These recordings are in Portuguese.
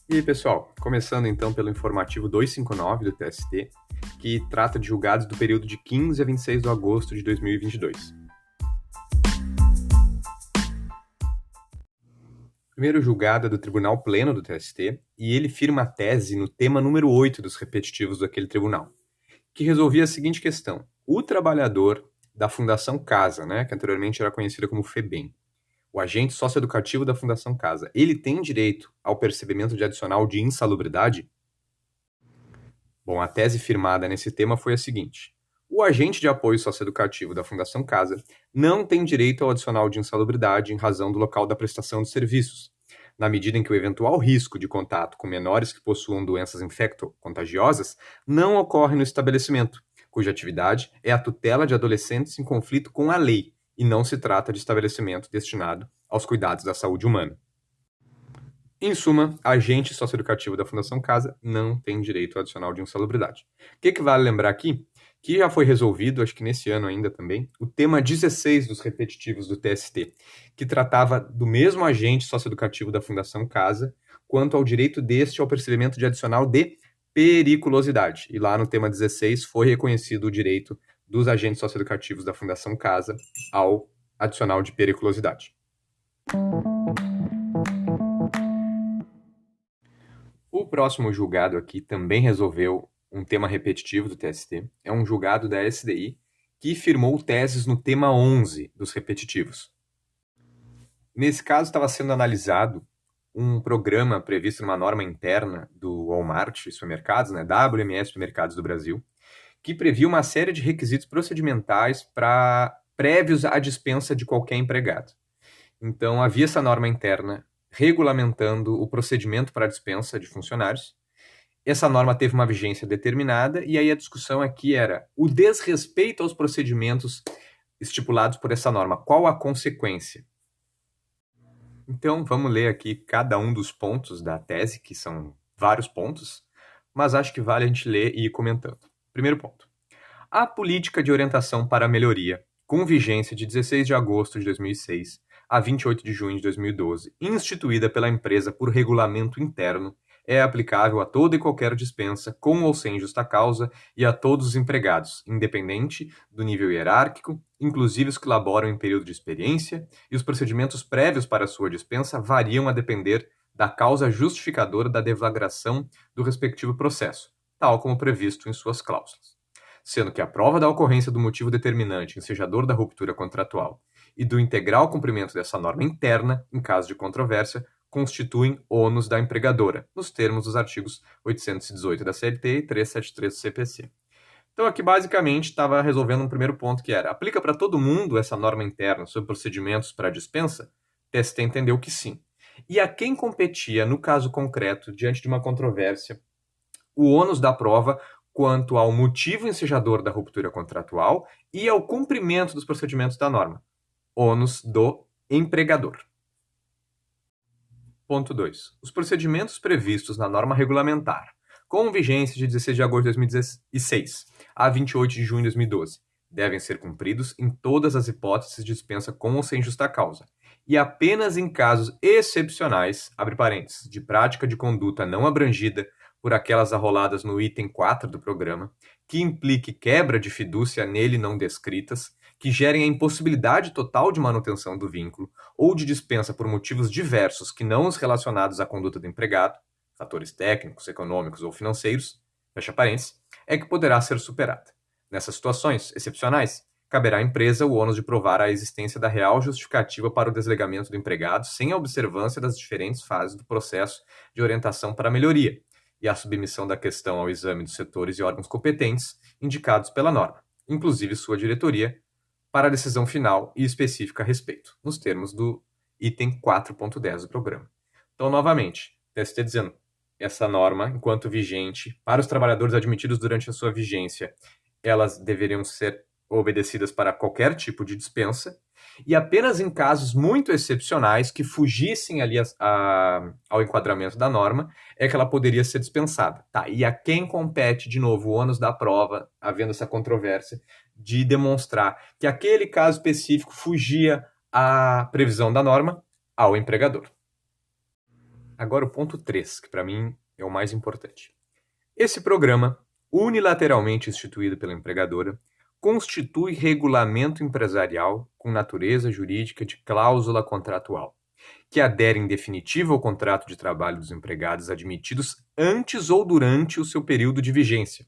E aí, pessoal, começando então pelo informativo 259 do TST, que trata de julgados do período de 15 a 26 de agosto de 2022. Primeiro julgado é do Tribunal Pleno do TST, e ele firma a tese no tema número 8 dos repetitivos daquele tribunal, que resolvia a seguinte questão: o trabalhador da Fundação Casa, que anteriormente era conhecida como FEBEM, o agente socioeducativo da Fundação Casa, ele tem direito ao percebimento de adicional de insalubridade? Bom, a tese firmada nesse tema foi a seguinte: o agente de apoio socioeducativo da Fundação Casa não tem direito ao adicional de insalubridade em razão do local da prestação de serviços, na medida em que o eventual risco de contato com menores que possuam doenças infecto-contagiosas não ocorre no estabelecimento, cuja atividade é a tutela de adolescentes em conflito com a lei, e não se trata de estabelecimento destinado aos cuidados da saúde humana. Em suma, agente socioeducativo da Fundação Casa não tem direito adicional de insalubridade. O que vale lembrar aqui? Que já foi resolvido, acho que nesse ano ainda também, o tema 16 dos repetitivos do TST, que tratava do mesmo agente socioeducativo da Fundação Casa quanto ao direito deste ao percebimento de adicional de periculosidade. E lá no tema 16 foi reconhecido o direito dos agentes socioeducativos da Fundação Casa ao adicional de periculosidade. O próximo julgado aqui também resolveu um tema repetitivo do TST. É um julgado da SDI que firmou teses no tema 11 dos repetitivos. Nesse caso, estava sendo analisado um programa previsto numa norma interna do Walmart Supermercados, WMS Supermercados do Brasil, que previa uma série de requisitos procedimentais prévios à dispensa de qualquer empregado. Então, havia essa norma interna regulamentando o procedimento para a dispensa de funcionários. Essa norma teve uma vigência determinada, e aí a discussão aqui era o desrespeito aos procedimentos estipulados por essa norma. Qual a consequência? Então, vamos ler aqui cada um dos pontos da tese, que são vários pontos, mas acho que vale a gente ler e ir comentando. Primeiro ponto. A política de orientação para a melhoria, com vigência de 16 de agosto de 2006 a 28 de junho de 2012, instituída pela empresa por regulamento interno, é aplicável a toda e qualquer dispensa, com ou sem justa causa, e a todos os empregados, independente do nível hierárquico, inclusive os que laboram em período de experiência, e os procedimentos prévios para sua dispensa variam a depender da causa justificadora da deflagração do respectivo processo, tal como previsto em suas cláusulas. Sendo que a prova da ocorrência do motivo determinante ensejador da ruptura contratual e do integral cumprimento dessa norma interna, em caso de controvérsia, constituem ônus da empregadora, nos termos dos artigos 818 da CLT e 373 do CPC. Então aqui basicamente estava resolvendo um primeiro ponto, que era: aplica para todo mundo essa norma interna sobre procedimentos para dispensa? O TST entendeu que sim. E a quem competia, no caso concreto, diante de uma controvérsia, o ônus da prova quanto ao motivo ensejador da ruptura contratual e ao cumprimento dos procedimentos da norma? Ônus do empregador. Ponto 2. Os procedimentos previstos na norma regulamentar, com vigência de 16 de agosto de 2016 a 28 de junho de 2012, devem ser cumpridos em todas as hipóteses de dispensa com ou sem justa causa, e apenas em casos excepcionais, abre parênteses, de prática de conduta não abrangida por aquelas arroladas no item 4 do programa, que implique quebra de fidúcia nele não descritas, que gerem a impossibilidade total de manutenção do vínculo ou de dispensa por motivos diversos que não os relacionados à conduta do empregado, fatores técnicos, econômicos ou financeiros, fecha parênteses, é que poderá ser superada. Nessas situações excepcionais, caberá à empresa o ônus de provar a existência da real justificativa para o desligamento do empregado sem a observância das diferentes fases do processo de orientação para a melhoria e a submissão da questão ao exame dos setores e órgãos competentes indicados pela norma, inclusive sua diretoria, para a decisão final e específica a respeito, nos termos do item 4.10 do programa. Então, novamente, TST dizendo: essa norma, enquanto vigente, para os trabalhadores admitidos durante a sua vigência, elas deveriam ser obedecidas para qualquer tipo de dispensa, e apenas em casos muito excepcionais que fugissem ali ao enquadramento da norma, é que ela poderia ser dispensada. Tá, e a quem compete, de novo, o ônus da prova, havendo essa controvérsia, de demonstrar que aquele caso específico fugia à previsão da norma? Ao empregador. Agora o ponto 3, que para mim é o mais importante. Esse programa, unilateralmente instituído pela empregadora, constitui regulamento empresarial com natureza jurídica de cláusula contratual, que adere em definitivo ao contrato de trabalho dos empregados admitidos antes ou durante o seu período de vigência,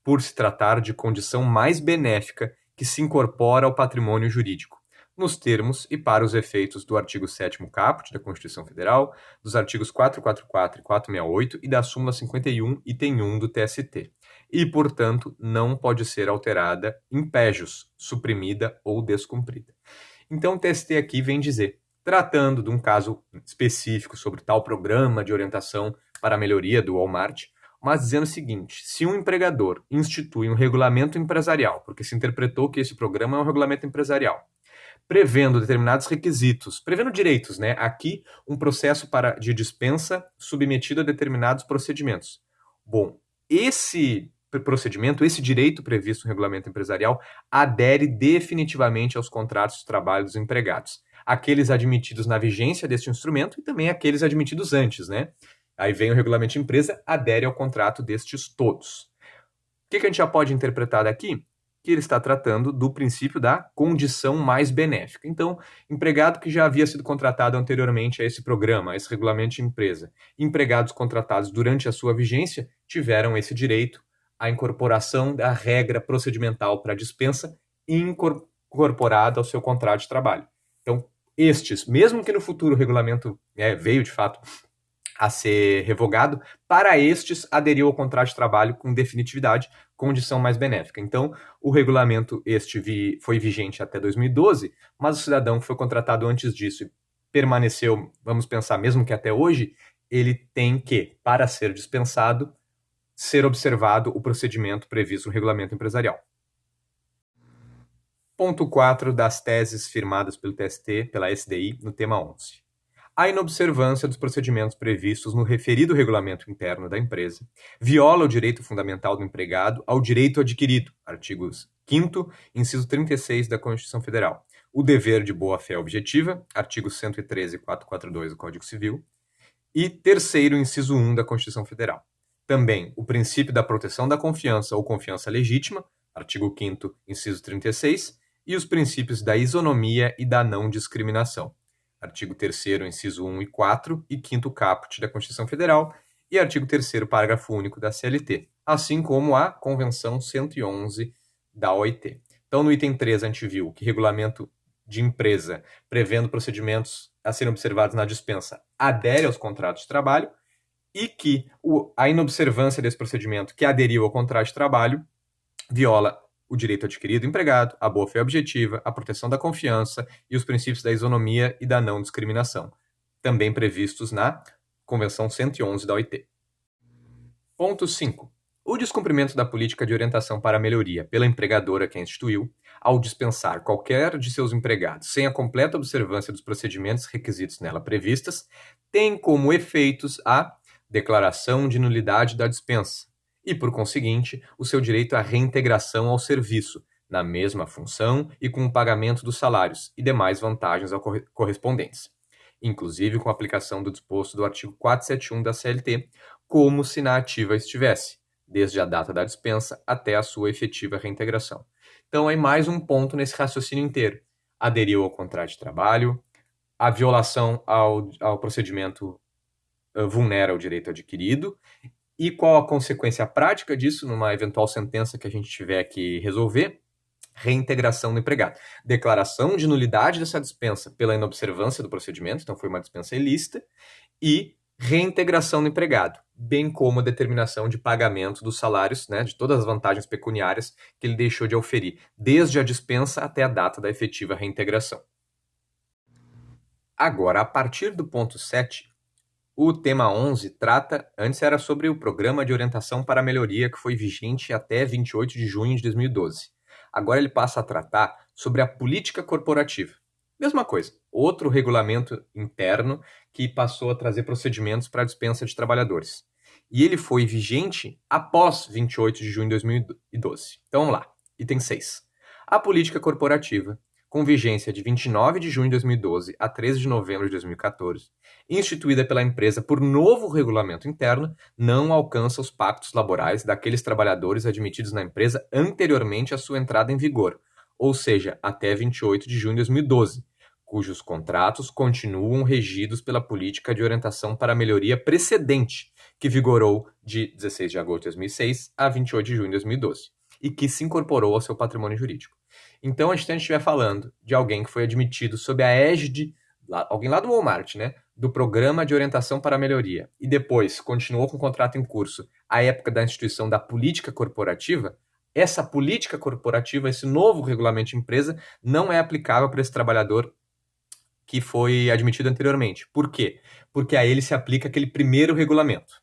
por se tratar de condição mais benéfica que se incorpora ao patrimônio jurídico, nos termos e para os efeitos do artigo 7º caput da Constituição Federal, dos artigos 444 e 468 e da súmula 51, item 1 do TST, e, portanto, não pode ser alterada in pejus, suprimida ou descumprida. Então, o TST aqui vem dizer, tratando de um caso específico sobre tal programa de orientação para a melhoria do Walmart, mas dizendo o seguinte, se um empregador institui um regulamento empresarial, porque se interpretou que esse programa é um regulamento empresarial, prevendo determinados requisitos, prevendo direitos, né? Aqui, um processo de dispensa submetido a determinados procedimentos. Bom, esse procedimento, esse direito previsto no regulamento empresarial, adere definitivamente aos contratos de trabalho dos empregados. Aqueles admitidos na vigência deste instrumento e também aqueles admitidos antes, né? Aí vem o regulamento de empresa, adere ao contrato destes todos. O que a gente já pode interpretar daqui? Que ele está tratando do princípio da condição mais benéfica. Então, empregado que já havia sido contratado anteriormente a esse programa, a esse regulamento de empresa, empregados contratados durante a sua vigência tiveram esse direito à incorporação da regra procedimental para dispensa incorporada ao seu contrato de trabalho. Então, estes, mesmo que no futuro o regulamento veio de fato a ser revogado, para estes aderiu ao contrato de trabalho com definitividade, condição mais benéfica. Então, o regulamento foi vigente até 2012, mas o cidadão que foi contratado antes disso e permaneceu, vamos pensar, mesmo que até hoje, ele tem que, para ser dispensado, ser observado o procedimento previsto no regulamento empresarial. Ponto 4 das teses firmadas pelo TST, pela SDI, no tema 11. A inobservância dos procedimentos previstos no referido regulamento interno da empresa viola o direito fundamental do empregado ao direito adquirido, artigos 5º, inciso 36 da Constituição Federal, o dever de boa-fé objetiva, artigo 113 e 442 do Código Civil, e terceiro, inciso 1 da Constituição Federal. Também o princípio da proteção da confiança ou confiança legítima, artigo 5º, inciso 36, e os princípios da isonomia e da não discriminação, artigo 3º, inciso 1 e 4 e 5º caput da Constituição Federal e artigo 3º, parágrafo único da CLT, assim como a Convenção 111 da OIT. Então, no item 3, a gente viu que regulamento de empresa, prevendo procedimentos a serem observados na dispensa, adere aos contratos de trabalho e que a inobservância desse procedimento que aderiu ao contrato de trabalho viola o direito adquirido do empregado, a boa-fé objetiva, a proteção da confiança e os princípios da isonomia e da não discriminação, também previstos na Convenção 111 da OIT. Ponto 5. O descumprimento da política de orientação para a melhoria pela empregadora que a instituiu, ao dispensar qualquer de seus empregados sem a completa observância dos procedimentos e requisitos nela previstas, tem como efeitos a declaração de nulidade da dispensa, e, por conseguinte, o seu direito à reintegração ao serviço, na mesma função e com o pagamento dos salários e demais vantagens correspondentes, inclusive com a aplicação do disposto do artigo 471 da CLT, como se na ativa estivesse, desde a data da dispensa até a sua efetiva reintegração. Então, aí mais um ponto nesse raciocínio inteiro. Aderiu ao contrato de trabalho, a violação ao procedimento vulnera o direito adquirido. E qual a consequência prática disso numa eventual sentença que a gente tiver que resolver? Reintegração do empregado. Declaração de nulidade dessa dispensa pela inobservância do procedimento, então foi uma dispensa ilícita, e reintegração do empregado, bem como a determinação de pagamento dos salários, né, de todas as vantagens pecuniárias que ele deixou de oferir, desde a dispensa até a data da efetiva reintegração. Agora, a partir do ponto 7, o tema 11 trata, antes era sobre o Programa de Orientação para a Melhoria, que foi vigente até 28 de junho de 2012. Agora ele passa a tratar sobre a política corporativa. Mesma coisa, outro regulamento interno que passou a trazer procedimentos para a dispensa de trabalhadores. E ele foi vigente após 28 de junho de 2012. Então vamos lá, item 6. A política corporativa com vigência de 29 de junho de 2012 a 13 de novembro de 2014, instituída pela empresa por novo regulamento interno, não alcança os pactos laborais daqueles trabalhadores admitidos na empresa anteriormente à sua entrada em vigor, ou seja, até 28 de junho de 2012, cujos contratos continuam regidos pela política de orientação para a melhoria precedente, que vigorou de 16 de agosto de 2006 a 28 de junho de 2012, e que se incorporou ao seu patrimônio jurídico. Então, a gente estiver falando de alguém que foi admitido sob a égide, alguém lá do Walmart, né, do Programa de Orientação para a Melhoria, e depois continuou com o contrato em curso à época da instituição da política corporativa, essa política corporativa, esse novo regulamento de empresa, não é aplicável para esse trabalhador que foi admitido anteriormente. Por quê? Porque a ele se aplica aquele primeiro regulamento.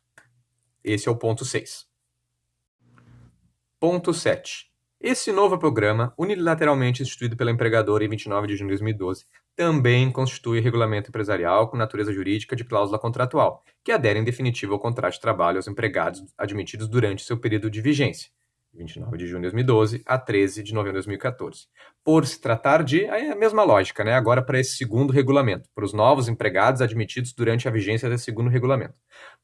Esse é o ponto 6. Ponto 7. Esse novo programa, unilateralmente instituído pela empregadora em 29 de junho de 2012, também constitui regulamento empresarial com natureza jurídica de cláusula contratual, que adere em definitivo ao contrato de trabalho aos empregados admitidos durante seu período de vigência, 29 de junho de 2012 a 13 de novembro de 2014. Por se tratar de, aí é a mesma lógica, né? Agora para esse segundo regulamento, para os novos empregados admitidos durante a vigência desse segundo regulamento.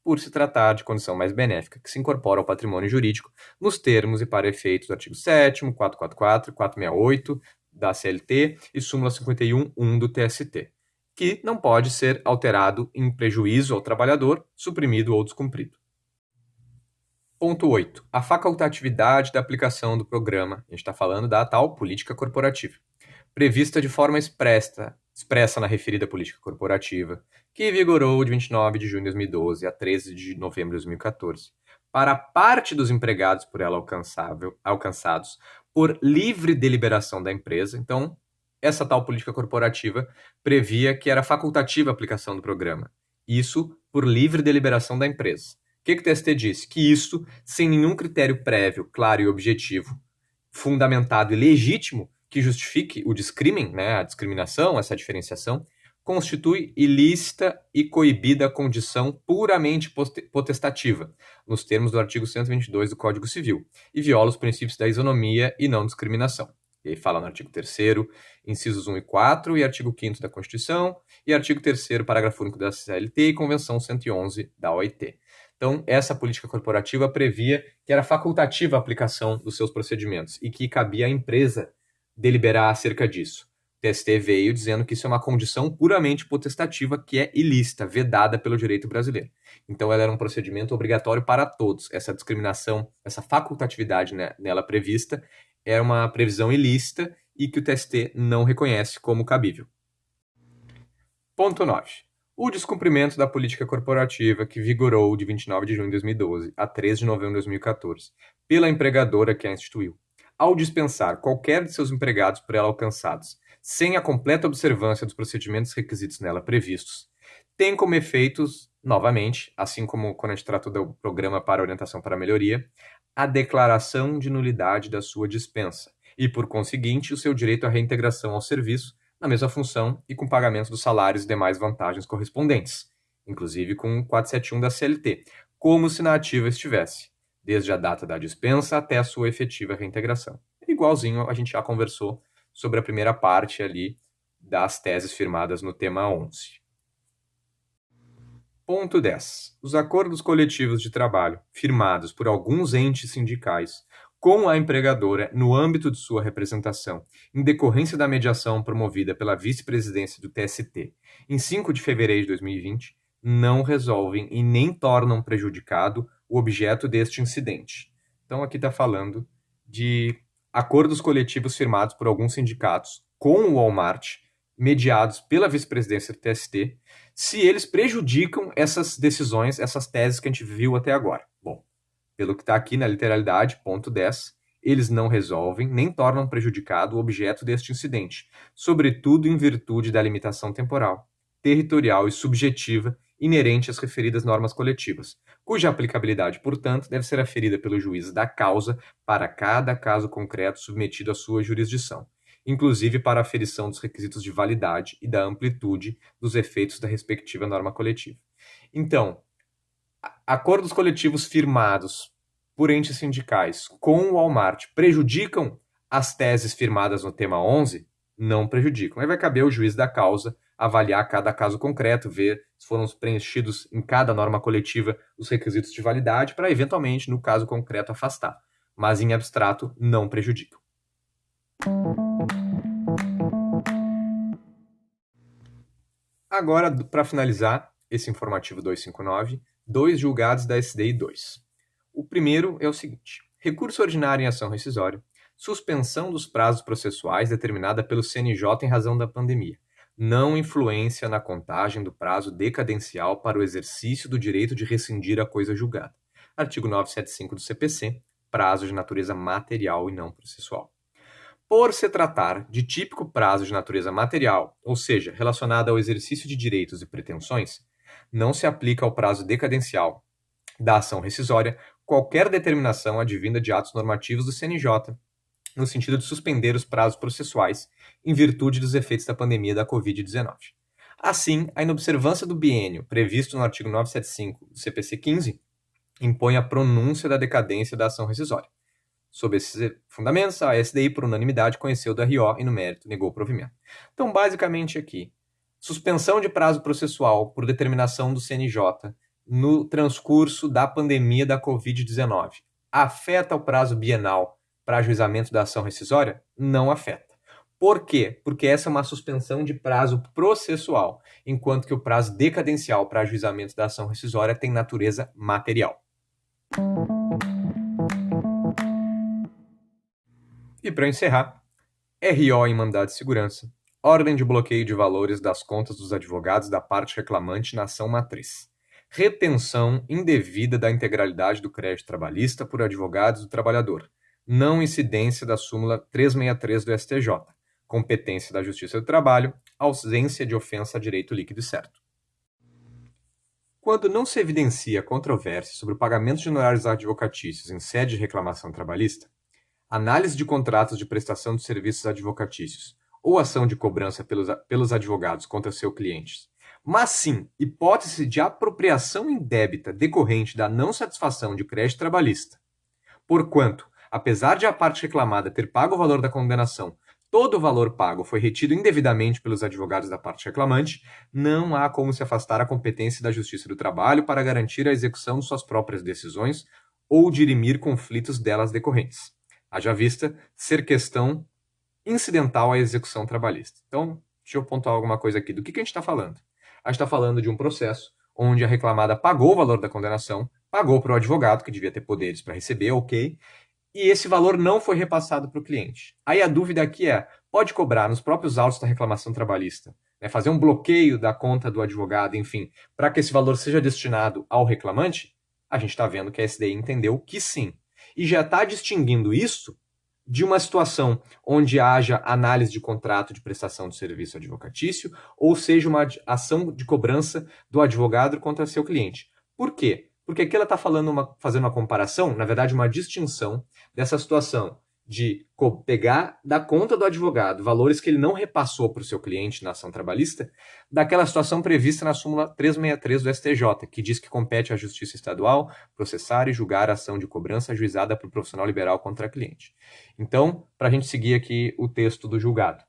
Por se tratar de condição mais benéfica, que se incorpora ao patrimônio jurídico, nos termos e para efeitos do artigo 7º, 444 e 468 da CLT e súmula 51.1 do TST, que não pode ser alterado em prejuízo ao trabalhador, suprimido ou descumprido. Ponto 8. A facultatividade da aplicação do programa, a gente está falando da tal política corporativa, prevista de forma expressa na referida política corporativa, que vigorou de 29 de junho de 2012 a 13 de novembro de 2014, para parte dos empregados por ela alcançados por livre deliberação da empresa. Então, essa tal política corporativa previa que era facultativa a aplicação do programa. Isso por livre deliberação da empresa. O que o TST disse? Que isso, sem nenhum critério prévio, claro e objetivo, fundamentado e legítimo, que justifique o discrimen, né, a discriminação, essa diferenciação, constitui ilícita e coibida condição puramente potestativa, nos termos do artigo 122 do Código Civil, e viola os princípios da isonomia e não discriminação. E aí fala no artigo 3º, incisos 1 e 4, e artigo 5º da Constituição, e artigo 3º, parágrafo único da CLT e Convenção 111 da OIT. Então, essa política corporativa previa que era facultativa a aplicação dos seus procedimentos e que cabia à empresa deliberar acerca disso. O TST veio dizendo que isso é uma condição puramente potestativa que é ilícita, vedada pelo direito brasileiro. Então, ela era um procedimento obrigatório para todos. Essa discriminação, essa facultatividade, né, nela prevista, é uma previsão ilícita e que o TST não reconhece como cabível. Ponto 9. O descumprimento da política corporativa que vigorou de 29 de junho de 2012 a 13 de novembro de 2014 pela empregadora que a instituiu, ao dispensar qualquer de seus empregados por ela alcançados, sem a completa observância dos procedimentos requisitos nela previstos, tem como efeitos, novamente, assim como quando a gente tratou do Programa para Orientação para a Melhoria, a declaração de nulidade da sua dispensa e, por conseguinte, o seu direito à reintegração ao serviço na mesma função e com pagamento dos salários e demais vantagens correspondentes, inclusive com 471 da CLT, como se na ativa estivesse, desde a data da dispensa até a sua efetiva reintegração. Igualzinho a gente já conversou sobre a primeira parte ali das teses firmadas no tema 11. Ponto 10. Os acordos coletivos de trabalho firmados por alguns entes sindicais com a empregadora no âmbito de sua representação, em decorrência da mediação promovida pela vice-presidência do TST em 5 de fevereiro de 2020, não resolvem e nem tornam prejudicado o objeto deste incidente. Então, aqui está falando de acordos coletivos firmados por alguns sindicatos com o Walmart, mediados pela vice-presidência do TST, se eles prejudicam essas decisões, essas teses que a gente viu até agora. Bom, pelo que está aqui na literalidade, ponto 10, eles não resolvem nem tornam prejudicado o objeto deste incidente, sobretudo em virtude da limitação temporal, territorial e subjetiva inerente às referidas normas coletivas, cuja aplicabilidade, portanto, deve ser aferida pelo juiz da causa para cada caso concreto submetido à sua jurisdição, inclusive para a aferição dos requisitos de validade e da amplitude dos efeitos da respectiva norma coletiva. Então, acordos coletivos firmados por entes sindicais com o Walmart prejudicam as teses firmadas no tema 11? não prejudicam. Aí vai caber ao juiz da causa avaliar cada caso concreto, ver se foram preenchidos em cada norma coletiva os requisitos de validade para, eventualmente, no caso concreto, afastar. Mas, em abstrato, não prejudicam. Agora, para finalizar esse informativo 259, 2 julgados da SDI 2. O primeiro é o seguinte: recurso ordinário em ação rescisória, suspensão dos prazos processuais determinada pelo CNJ em razão da pandemia. Não influência na contagem do prazo decadencial para o exercício do direito de rescindir a coisa julgada. Artigo 975 do CPC, prazo de natureza material e não processual. Por se tratar de típico prazo de natureza material, ou seja, relacionado ao exercício de direitos e pretensões, não se aplica ao prazo decadencial da ação rescisória qualquer determinação advinda de atos normativos do CNJ, no sentido de suspender os prazos processuais em virtude dos efeitos da pandemia da Covid-19. Assim, a inobservância do biênio previsto no artigo 975 do CPC 15 impõe a pronúncia da decadência da ação rescisória. Sob esses fundamentos, a SDI, por unanimidade, conheceu do RO e, no mérito, negou o provimento. Então, basicamente aqui, suspensão de prazo processual por determinação do CNJ no transcurso da pandemia da Covid-19 afeta o prazo bienal para ajuizamento da ação rescisória? Não afeta. Por quê? Porque essa é uma suspensão de prazo processual, enquanto que o prazo decadencial para ajuizamento da ação rescisória tem natureza material. E para encerrar, RO em mandado de segurança, ordem de bloqueio de valores das contas dos advogados da parte reclamante na ação matriz. Retenção indevida da integralidade do crédito trabalhista por advogados do trabalhador. Não incidência da súmula 363 do STJ. Competência da Justiça do Trabalho, ausência de ofensa a direito líquido e certo. Quando não se evidencia controvérsia sobre o pagamento de honorários advocatícios em sede de reclamação trabalhista, análise de contratos de prestação de serviços advocatícios ou ação de cobrança pelos advogados contra seu cliente, mas sim hipótese de apropriação indébita decorrente da não satisfação de crédito trabalhista, porquanto, apesar de a parte reclamada ter pago o valor da condenação, todo o valor pago foi retido indevidamente pelos advogados da parte reclamante, não há como se afastar a competência da Justiça do Trabalho para garantir a execução de suas próprias decisões ou dirimir conflitos delas decorrentes. Haja vista ser questão incidental à execução trabalhista. Então, deixa eu pontuar alguma coisa aqui. Do que a gente está falando? A gente está falando de um processo onde a reclamada pagou o valor da condenação, pagou para o advogado, que devia ter poderes para receber, ok, e esse valor não foi repassado para o cliente. Aí a dúvida aqui é, pode cobrar nos próprios autos da reclamação trabalhista, né, fazer um bloqueio da conta do advogado, enfim, para que esse valor seja destinado ao reclamante? A gente está vendo que a SDI entendeu que sim. E já está distinguindo isso de uma situação onde haja análise de contrato de prestação de serviço advocatício, ou seja, uma ação de cobrança do advogado contra seu cliente. Por quê? Porque aqui ela está fazendo uma comparação, na verdade, uma distinção dessa situação de pegar da conta do advogado valores que ele não repassou para o seu cliente na ação trabalhista, daquela situação prevista na súmula 363 do STJ, que diz que compete à Justiça Estadual processar e julgar a ação de cobrança ajuizada por profissional liberal contra cliente. Então, para a gente seguir aqui o texto do julgado.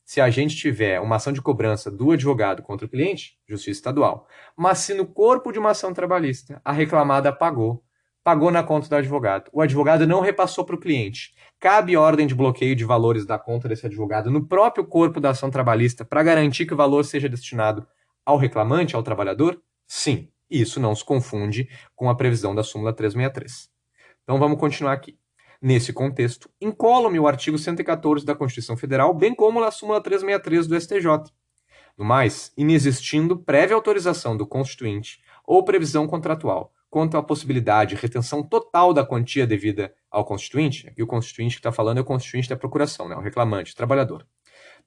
Se a gente tiver uma ação de cobrança do advogado contra o cliente, Justiça Estadual, mas se no corpo de uma ação trabalhista a reclamada pagou na conta do advogado, o advogado não repassou para o cliente, cabe ordem de bloqueio de valores da conta desse advogado no próprio corpo da ação trabalhista para garantir que o valor seja destinado ao reclamante, ao trabalhador? Sim, isso não se confunde com a previsão da súmula 363. Então vamos continuar aqui. Nesse contexto, incólume o artigo 114 da Constituição Federal, bem como a súmula 363 do STJ. No mais, inexistindo prévia autorização do constituinte ou previsão contratual quanto à possibilidade de retenção total da quantia devida ao constituinte, aqui o constituinte que está falando é o constituinte da procuração, né, o reclamante, o trabalhador.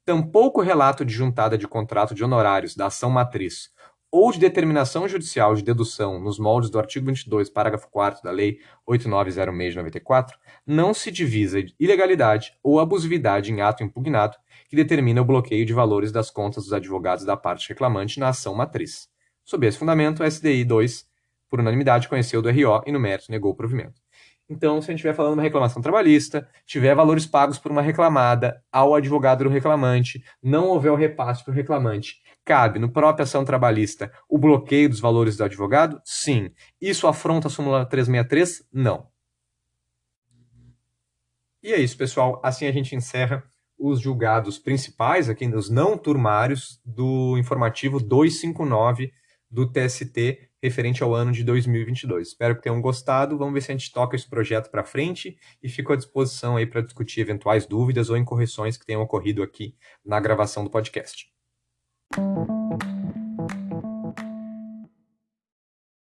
Tampouco relato de juntada de contrato de honorários da ação matriz ou de determinação judicial de dedução nos moldes do artigo 22, parágrafo 4º da Lei 8906 de 94, não se divisa ilegalidade ou abusividade em ato impugnado que determina o bloqueio de valores das contas dos advogados da parte reclamante na ação matriz. Sob esse fundamento, a SDI 2, por unanimidade, conheceu do RO e no mérito negou o provimento. Então, se a gente estiver falando de uma reclamação trabalhista, tiver valores pagos por uma reclamada ao advogado do reclamante, não houver o repasse para o reclamante, cabe no própria ação trabalhista o bloqueio dos valores do advogado? Sim. Isso afronta a súmula 363? Não. E é isso, pessoal. Assim a gente encerra os julgados principais, aqui nos não turmários, do informativo 259 do TST, referente ao ano de 2022. Espero que tenham gostado. Vamos ver se a gente toca esse projeto para frente e fico à disposição aí para discutir eventuais dúvidas ou incorreções que tenham ocorrido aqui na gravação do podcast.